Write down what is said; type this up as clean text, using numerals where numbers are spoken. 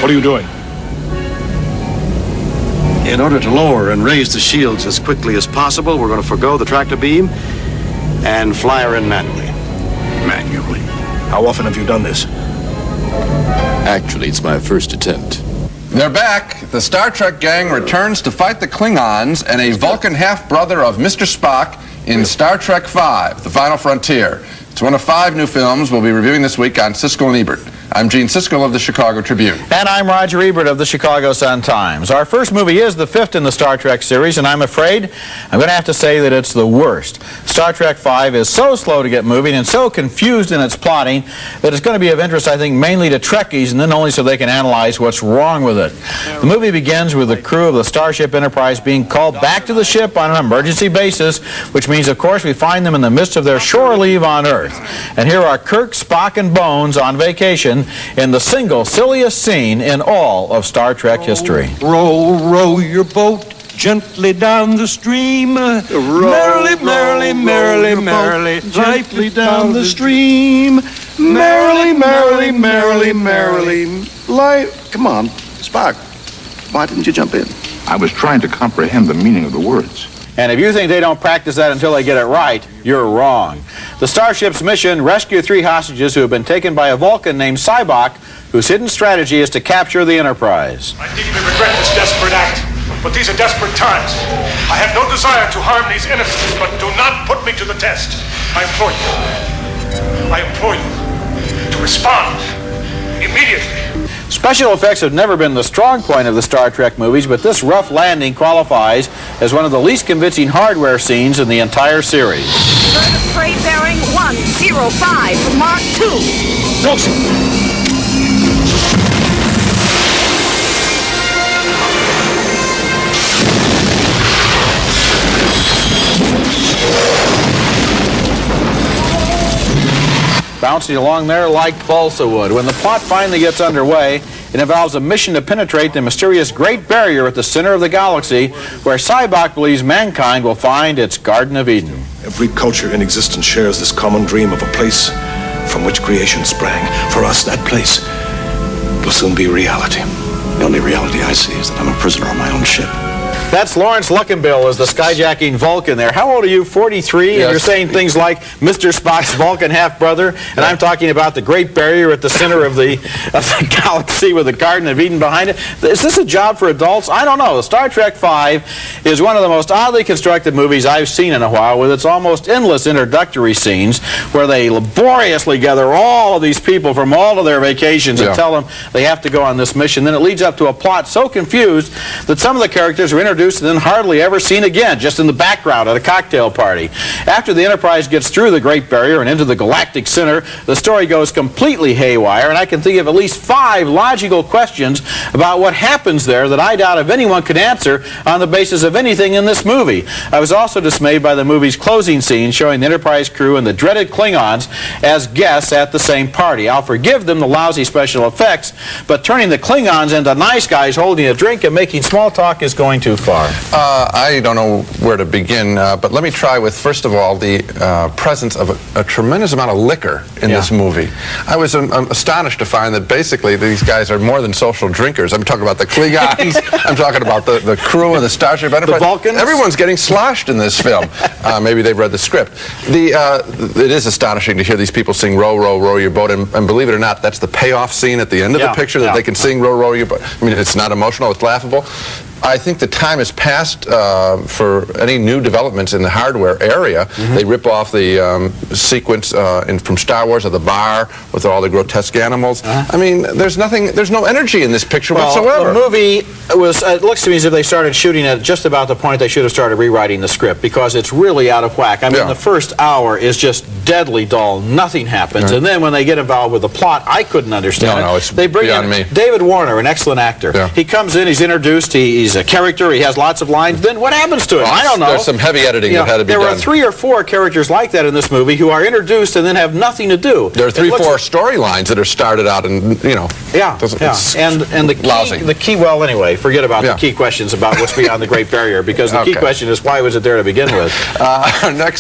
What are you doing? In order to lower and raise the shields as quickly as possible, we're going to forgo the tractor beam and fly her in manually. Manually? How often have you done this? Actually, it's my first attempt. They're back. The Star Trek gang returns to fight the Klingons and a Vulcan half-brother of Mr. Spock in Star Trek V, The Final Frontier. It's one of 5 new films we'll be reviewing this week on Siskel and Ebert. I'm Gene Siskel of the Chicago Tribune. And I'm Roger Ebert of the Chicago Sun-Times. Our first movie is the 5th in the Star Trek series, and I'm afraid I'm going to have to say that it's the worst. Star Trek V is so slow to get moving and so confused in its plotting that it's going to be of interest, I think, mainly to Trekkies, and then only so they can analyze what's wrong with it. The movie begins with the crew of the Starship Enterprise being called back to the ship on an emergency basis, which means, of course, we find them in the midst of their shore leave on Earth. And here are Kirk, Spock, and Bones on vacation in the single silliest scene in all of Star Trek history. Row, row your boat gently down the stream. Merrily, merrily, merrily, merrily, gently down the stream. Merrily, merrily, merrily, merrily. Come on, Spock. Why didn't you jump in? I was trying to comprehend the meaning of the words. And if you think they don't practice that until they get it right, you're wrong. The Starship's mission: rescue 3 hostages who have been taken by a Vulcan named Sybok, whose hidden strategy is to capture the Enterprise. I deeply regret this desperate act, but these are desperate times. I have no desire to harm these innocents, but do not put me to the test. I implore you to respond immediately. Special effects have never been the strong point of the Star Trek movies, but this rough landing qualifies as one of the least convincing hardware scenes in the entire series. Freight bearing 105, Mark II. Wilson! Bouncing along there like balsa wood. When the plot finally gets underway, it involves a mission to penetrate the mysterious Great Barrier at the center of the galaxy, where Sybok believes mankind will find its Garden of Eden. Every culture in existence shares this common dream of a place from which creation sprang. For us, that place will soon be reality. The only reality I see is that I'm a prisoner on my own ship. That's Lawrence Luckenbill as the skyjacking Vulcan there. How old are you? 43? Yes. And you're saying things like Mr. Spock's Vulcan half-brother, and I'm talking about the Great Barrier at the center of the galaxy with the Garden of Eden behind it. Is this a job for adults? I don't know. Star Trek V is one of the most oddly constructed movies I've seen in a while, with its almost endless introductory scenes where they laboriously gather all of these people from all of their vacations and tell them they have to go on this mission. Then it leads up to a plot so confused that some of the characters are introduced and then hardly ever seen again, just in the background at a cocktail party. After the Enterprise gets through the Great Barrier and into the galactic center, the story goes completely haywire, and I can think of at least 5 logical questions about what happens there that I doubt if anyone could answer on the basis of anything in this movie. I was also dismayed by the movie's closing scene showing the Enterprise crew and the dreaded Klingons as guests at the same party. I'll forgive them the lousy special effects, but turning the Klingons into nice guys holding a drink and making small talk is going too far. I don't know where to begin, but let me try with, first of all, the presence of a tremendous amount of liquor in this movie. I was astonished to find that basically these guys are more than social drinkers. I'm talking about the Klingons, I'm talking about the crew of the Starship Enterprise. The Vulcans? Everyone's getting sloshed in this film. Maybe they've read the script. It is astonishing to hear these people sing Row, Row, Row Your Boat, and believe it or not, that's the payoff scene at the end of the picture, that they can sing Row, Row Your Boat. I mean, it's not emotional, it's laughable. I think the time has passed for any new developments in the hardware area. They rip off the sequence from Star Wars of the bar with all the grotesque animals. I mean, there's no energy in this picture whatsoever. The movie was, it looks to me as if they started shooting at just about the point they should have started rewriting the script, because it's really out of whack. I mean, the first hour is just deadly dull. Nothing happens. And then when they get involved with the plot, I couldn't understand it. No, it's they bring in me. David Warner, an excellent actor. He comes in, he's introduced, he's a character, he has lots of lines. Then what happens to him? I don't know. There's some heavy editing that had to be done. There are 3 or 4 characters like that in this movie who are introduced and then have nothing to do. There are 3 or 4 storylines that are started out and, you know. And the key, well, anyway, forget about the key questions about what's beyond the Great Barrier, because the key question is, why was it there to begin with? Next.